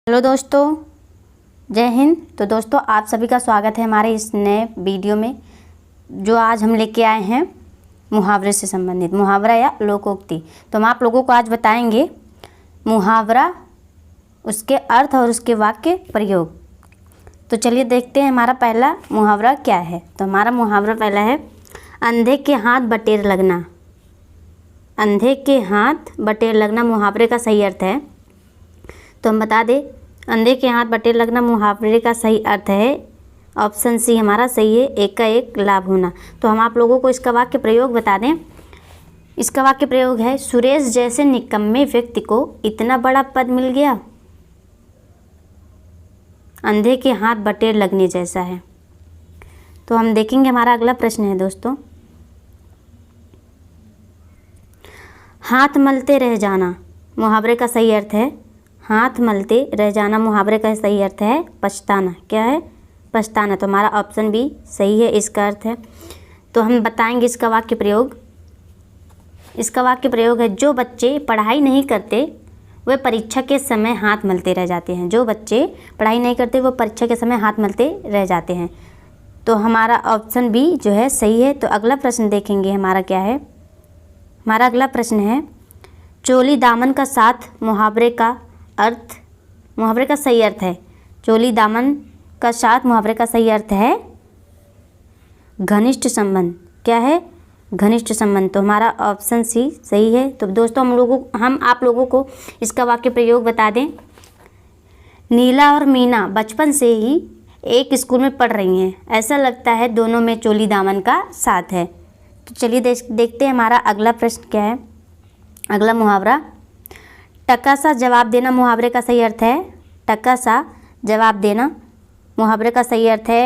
Hello दोस्तों, जय हिंद। तो दोस्तों, आप सभी का स्वागत है हमारे इस नए वीडियो में, जो आज हम लेके आए हैं मुहावरे से संबंधित, मुहावरा या लोकोक्ति। तो हम आप लोगों को आज बताएंगे मुहावरा, उसके अर्थ और उसके वाक्य प्रयोग। तो चलिए देखते हैं हमारा पहला मुहावरा क्या है। तो हमारा मुहावरा पहला है, अंधे के हाथ बटेर लगना। अंधे के हाथ बटेर लगना मुहावरे का सही अर्थ है। तो हम बता दें, अंधे के हाथ बटेर लगना मुहावरे का सही अर्थ है ऑप्शन सी हमारा सही है, एक का एक लाभ होना। तो हम आप लोगों को इसका वाक्य प्रयोग बता दें। इसका वाक्य प्रयोग है, सुरेश जैसे निकम्मे व्यक्ति को इतना बड़ा पद मिल गया। अंधे के हाथ बटेर लगने जैसा है। तो हम देखेंगे हमारा अगला प्रश्न है दोस्तों, हाथ मलते रह जाना मुहावरे का सही अर्थ है। हाथ मलते रह जाना मुहावरे का सही अर्थ है पछताना। क्या है? पछताना। तो हमारा ऑप्शन बी सही है, इसका अर्थ है। तो हम बताएंगे इसका वाक्य प्रयोग। इसका वाक्य प्रयोग है, जो बच्चे पढ़ाई नहीं करते वे परीक्षा के समय हाथ मलते रह जाते हैं। जो बच्चे पढ़ाई नहीं करते वो परीक्षा के समय हाथ मलते रह जाते हैं। तो हमारा ऑप्शन बी जो है सही है। तो अगला प्रश्न देखेंगे हमारा क्या है। हमारा अगला प्रश्न है, चोली दामन का साथ मुहावरे का अर्थ, मुहावरे का सही अर्थ है। चोली दामन का साथ मुहावरे का सही अर्थ है घनिष्ठ संबंध। क्या है? घनिष्ठ संबंध। तो हमारा ऑप्शन सी सही है। तो दोस्तों, हम आप लोगों को इसका वाक्य प्रयोग बता दें। नीला और मीना बचपन से ही एक स्कूल में पढ़ रही हैं, ऐसा लगता है दोनों में चोली दामन का साथ है। तो चलिए देखते हैं हमारा अगला प्रश्न क्या है। अगला मुहावरा, टका सा जवाब देना मुहावरे का सही अर्थ है। टका सा जवाब देना मुहावरे का सही अर्थ है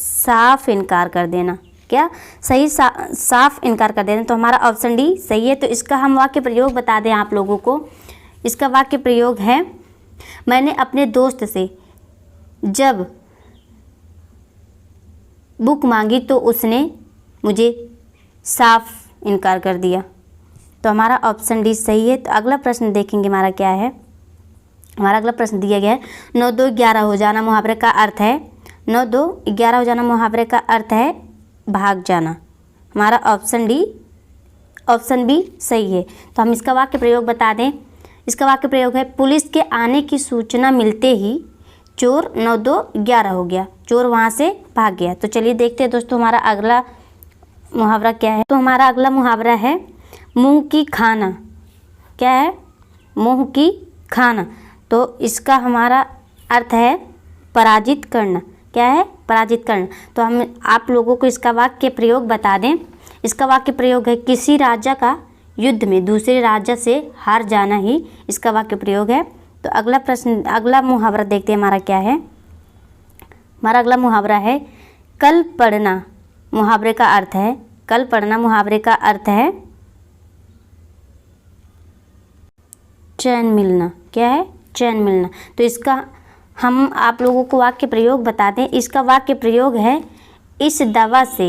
साफ इनकार कर देना। क्या? सही साफ इनकार कर देना। तो हमारा ऑप्शन डी सही है। तो इसका हम वाक्य प्रयोग बता दें आप लोगों को। इसका वाक्य प्रयोग है, मैंने अपने दोस्त से जब बुक मांगी तो उसने मुझे साफ इनकार कर दिया। तो हमारा ऑप्शन डी सही है। तो अगला प्रश्न देखेंगे हमारा क्या है। हमारा अगला प्रश्न दिया गया है, 9 2 11 हो जाना मुहावरे का अर्थ है। 9 2 11 हो जाना मुहावरे का अर्थ है भाग जाना। हमारा ऑप्शन डी, ऑप्शन बी सही है। तो हम इसका वाक्य प्रयोग बता दें। इसका वाक्य प्रयोग है, पुलिस के आने की सूचना मिलते ही चोर 9 2 11 हो गया, चोर वहाँ से भाग गया। तो चलिए देखते हैं दोस्तों हमारा अगला मुहावरा क्या है। तो हमारा अगला मुहावरा है, मुंह की खाना। क्या है? मुंह की खाना। तो इसका हमारा अर्थ है पराजित करना। क्या है? पराजित करना। तो हम आप लोगों को इसका वाक्य प्रयोग बता दें। इसका वाक्य प्रयोग है, किसी राजा का युद्ध में दूसरे राजा से हार जाना ही इसका वाक्य प्रयोग है। तो अगला प्रश्न, अगला मुहावरा देखते हैं हमारा क्या है। हमारा अगला मुहावरा है, कल पढ़ना मुहावरे का अर्थ है। कल पढ़ना मुहावरे का अर्थ है चैन मिलना। क्या है? चैन मिलना। तो इसका हम आप लोगों को वाक्य प्रयोग बताते हैं। इसका वाक्य प्रयोग है, इस दवा से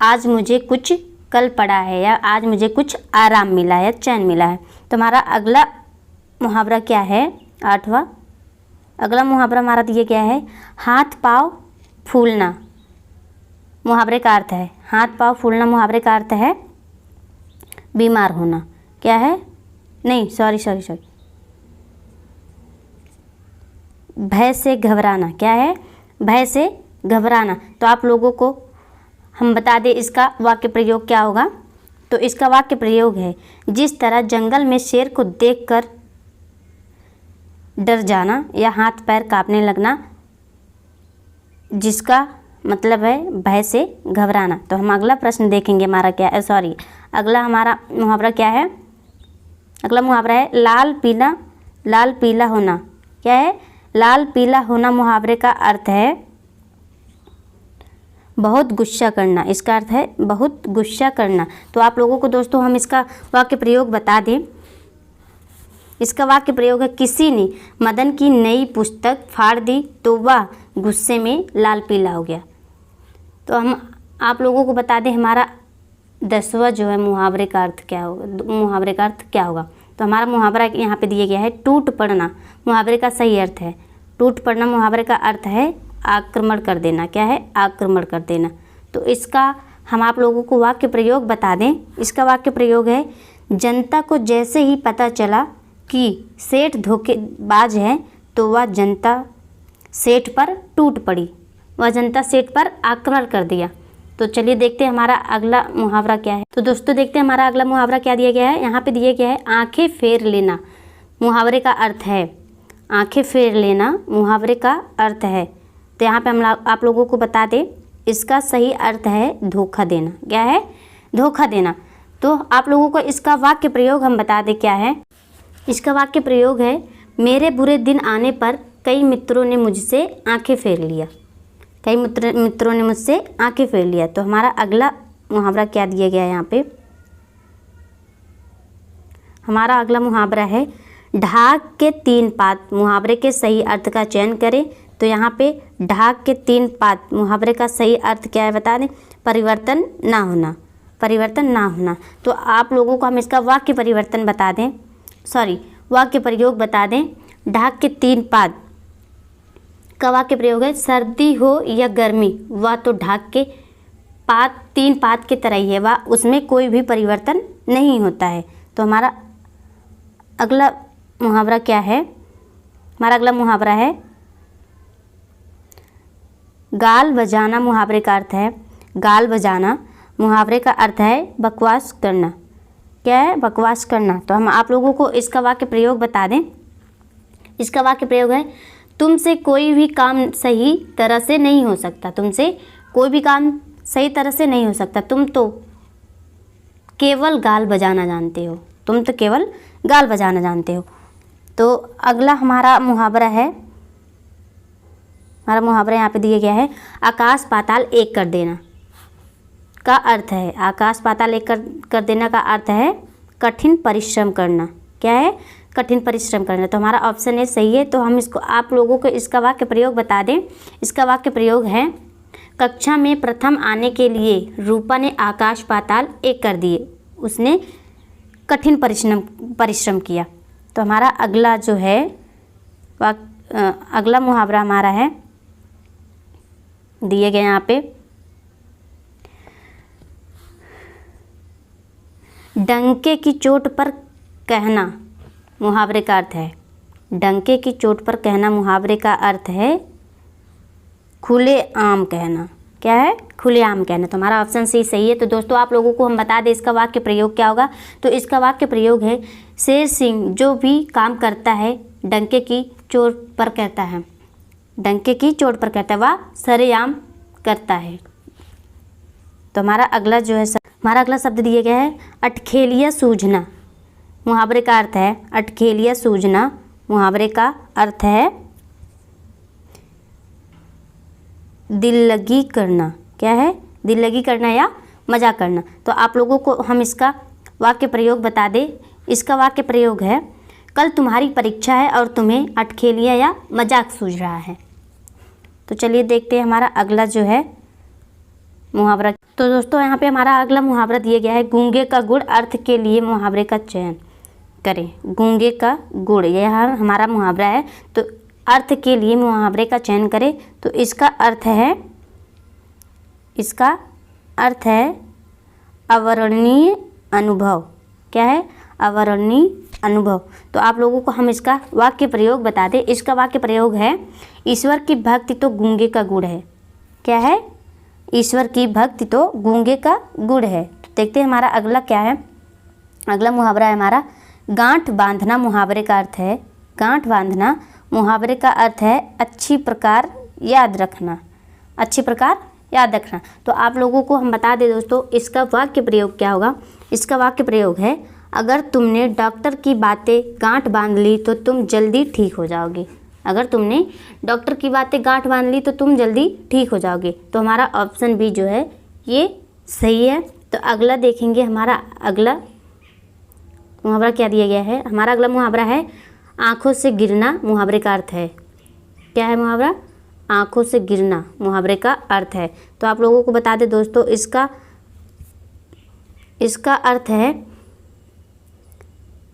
आज मुझे कुछ कल पड़ा है, या आज मुझे कुछ आराम मिला है, चैन मिला है। तो हमारा अगला मुहावरा क्या है, 8वां। अगला मुहावरा हमारा दिया गया है, हाथ पाँव फूलना मुहावरे का अर्थ है। हाथ पाँव फूलना मुहावरे का अर्थ है बीमार होना। क्या है? नहीं, सॉरी, भय से घबराना। क्या है? भय से घबराना। तो आप लोगों को हम बता दें इसका वाक्य प्रयोग क्या होगा। तो इसका वाक्य प्रयोग है, जिस तरह जंगल में शेर को देखकर डर जाना या हाथ पैर कांपने लगना, जिसका मतलब है भय से घबराना। तो हम अगला प्रश्न देखेंगे हमारा क्या है, अगला हमारा मुहावरा क्या है। अगला मुहावरा है, लाल पीला होना। क्या है? लाल पीला होना मुहावरे का अर्थ है बहुत गुस्सा करना। इसका अर्थ है बहुत गुस्सा करना। तो आप लोगों को दोस्तों हम इसका वाक्य प्रयोग बता दें। इसका वाक्य प्रयोग है, किसी ने मदन की नई पुस्तक फाड़ दी तो वह गुस्से में लाल पीला हो गया। तो हम आप लोगों को बता दें हमारा 10वां जो है मुहावरे का अर्थ क्या होगा, मुहावरे का अर्थ क्या होगा। तो हमारा मुहावरा यहाँ पे दिया गया है टूट पड़ना। मुहावरे का सही अर्थ है टूट पड़ना। मुहावरे का अर्थ है आक्रमण कर देना। क्या है? आक्रमण कर देना। तो इसका हम आप लोगों को वाक्य प्रयोग बता दें। इसका वाक्य प्रयोग है, जनता को जैसे ही पता चला कि सेठ धोखेबाज है तो वह जनता सेठ पर टूट पड़ी। वह जनता सेठ पर आक्रमण कर दिया। तो चलिए देखते हैं हमारा अगला मुहावरा क्या है। तो दोस्तों देखते हैं हमारा अगला मुहावरा क्या दिया गया है। यहाँ पे दिया गया है आंखें फेर लेना। मुहावरे का अर्थ है आंखें फेर लेना। मुहावरे का अर्थ है, तो यहाँ पे हम आप लोगों को बता दें, इसका सही अर्थ है धोखा देना। क्या है? धोखा देना। तो आप लोगों को इसका वाक्य प्रयोग हम बता दें क्या है। इसका वाक्य प्रयोग है, मेरे बुरे दिन आने पर कई मित्रों ने मुझसे आंखें फेर लिया। कई मित्रों ने मुझसे आंखें फेर लिया। तो हमारा अगला मुहावरा क्या दिया गया है यहाँ पे। हमारा अगला मुहावरा है ढाक के 3 पात। मुहावरे के सही अर्थ का चयन करें। तो यहाँ पे ढाक के 3 पात मुहावरे का सही अर्थ क्या है बता दें। परिवर्तन ना होना। परिवर्तन ना होना। तो आप लोगों को हम इसका वाक्य परिवर्तन बता दें, वाक्य प्रयोग बता दें। ढाक के 3 पात का वाक्य प्रयोग है, सर्दी हो या गर्मी वह तो ढाक के 3 पात के तरह ही है, वह उसमें कोई भी परिवर्तन नहीं होता है। तो हमारा अगला मुहावरा क्या है। हमारा अगला मुहावरा है गाल बजाना। मुहावरे का अर्थ है गाल बजाना। मुहावरे का अर्थ है बकवास करना। क्या है? बकवास करना। तो हम आप लोगों को इसका वाक्य प्रयोग बता दें। इसका वाक्य प्रयोग है, तुमसे कोई भी काम सही तरह से नहीं हो सकता। तुमसे कोई भी काम सही तरह से नहीं हो सकता। तुम तो केवल गाल बजाना जानते हो। तुम तो केवल गाल बजाना जानते हो। तो अगला हमारा मुहावरा है, हमारा मुहावरा यहाँ पे दिया गया है आकाश पाताल एक कर देना का अर्थ है। आकाश पाताल एक कर देना का अर्थ है कठिन परिश्रम करना। क्या है? कठिन परिश्रम करना। तो हमारा ऑप्शन ए सही है। तो हम इसको आप लोगों को इसका वाक्य प्रयोग बता दें। इसका वाक्य प्रयोग है, कक्षा में प्रथम आने के लिए रूपा ने आकाश पाताल एक कर दिए। उसने कठिन परिश्रम किया। तो हमारा अगला जो है अगला मुहावरा हमारा है दिए गए यहाँ पे, डंके की चोट पर कहना। मुहावरे का अर्थ है डंके की चोट पर कहना। मुहावरे का अर्थ है खुले आम कहना। क्या है? खुले आम कहना। तो हमारा ऑप्शन सी सही है। तो दोस्तों आप लोगों को हम बता दें इसका वाक्य प्रयोग क्या होगा। तो इसका वाक्य प्रयोग है, शेर सिंह जो भी काम करता है डंके की चोट पर कहता है। डंके की चोट पर कहता है, वह सरेआम करता है। तो हमारा अगला जो है हमारा अगला शब्द दिया गया है अटखेलिया सूझना। मुहावरे का अर्थ है अटखेलिया सूझना। मुहावरे का अर्थ है दिल लगी करना। क्या है? दिल लगी करना या मजाक करना। तो आप लोगों को हम इसका वाक्य प्रयोग बता दें। इसका वाक्य प्रयोग है, कल तुम्हारी परीक्षा है और तुम्हें अटखेलिया या मजाक सूझ रहा है। तो चलिए देखते हैं हमारा अगला जो है मुहावरा। तो दोस्तों यहाँ पे हमारा अगला मुहावरा दिया गया है गूंगे का गुड़। अर्थ के लिए मुहावरे का चयन करें। गूंगे का गुड़ यह हमारा मुहावरा है। तो अर्थ के लिए मुहावरे का चयन करें। तो इसका अर्थ है अवर्णनीय अनुभव। क्या है? अवर्णनीय अनुभव। तो आप लोगों को हम इसका वाक्य प्रयोग बता दें। इसका वाक्य प्रयोग है, ईश्वर की भक्ति तो गूंगे का गुड़ है। क्या है? ईश्वर की भक्ति तो गूंगे का गुड़ है। तो देखते हैं हमारा अगला क्या है। अगला मुहावरा है हमारा गांठ बांधना। मुहावरे का अर्थ है गांठ बांधना। मुहावरे का अर्थ है अच्छी प्रकार याद रखना। अच्छी प्रकार याद रखना। तो आप लोगों को हम बता दें दोस्तों इसका वाक्य प्रयोग क्या होगा। इसका वाक्य प्रयोग है, अगर तुमने डॉक्टर की बातें गांठ बांध ली तो तुम जल्दी ठीक हो जाओगे। अगर तुमने डॉक्टर की बातें गांठ बांध ली तो तुम जल्दी ठीक हो जाओगे। तो हमारा ऑप्शन बी जो है ये सही है। तो अगला देखेंगे हमारा अगला मुहावरा क्या दिया गया है। हमारा अगला मुहावरा है आँखों से गिरना। मुहावरे का अर्थ है, क्या है मुहावरा? आँखों से गिरना मुहावरे का अर्थ है। तो आप लोगों को बता दें दोस्तों इसका अर्थ है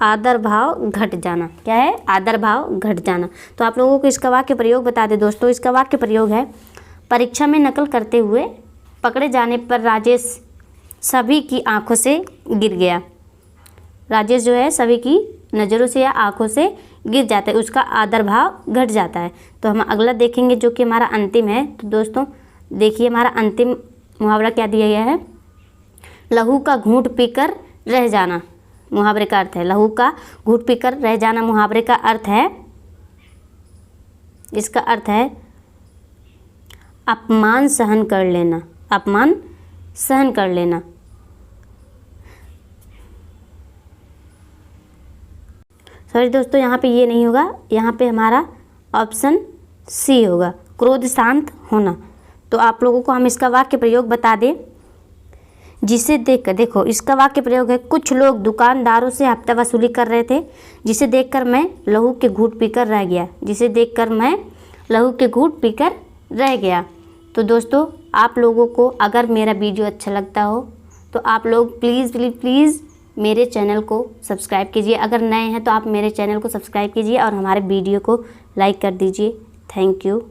आदर भाव घट जाना। क्या है? आदर भाव घट जाना। तो आप लोगों को इसका वाक्य प्रयोग बता दें दोस्तों। इसका वाक्य प्रयोग है, परीक्षा में नकल करते हुए पकड़े जाने पर राजेश सभी की आंखों से गिर गया। राजेश जो है सभी की नज़रों से या आंखों से गिर जाता है, उसका आदर भाव घट जाता है। तो हम अगला देखेंगे जो कि हमारा अंतिम है। तो दोस्तों देखिए हमारा अंतिम मुहावरा क्या दिया गया है, लहू का घूंट पीकर रह जाना। मुहावरे का अर्थ है लहू का घूंट पीकर रह जाना। मुहावरे का अर्थ है, इसका अर्थ है अपमान सहन कर लेना। अपमान सहन कर लेना। सॉरी दोस्तों, यहाँ पे ये नहीं होगा, यहाँ पे हमारा ऑप्शन सी होगा, क्रोध शांत होना। तो आप लोगों को हम इसका वाक्य प्रयोग बता दें, जिसे देखकर, देखो इसका वाक्य प्रयोग है, कुछ लोग दुकानदारों से हफ्ता वसूली कर रहे थे, जिसे देखकर मैं लहू के घूंट पीकर रह गया। जिसे देखकर मैं लहू के घूंट पीकर रह गया। तो दोस्तों आप लोगों को अगर मेरा वीडियो अच्छा लगता हो तो आप लोग प्लीज़ प्लीज़ प्लीज़ मेरे चैनल को सब्सक्राइब कीजिए। अगर नए हैं तो आप मेरे चैनल को सब्सक्राइब कीजिए और हमारे वीडियो को लाइक कर दीजिए। Thank you.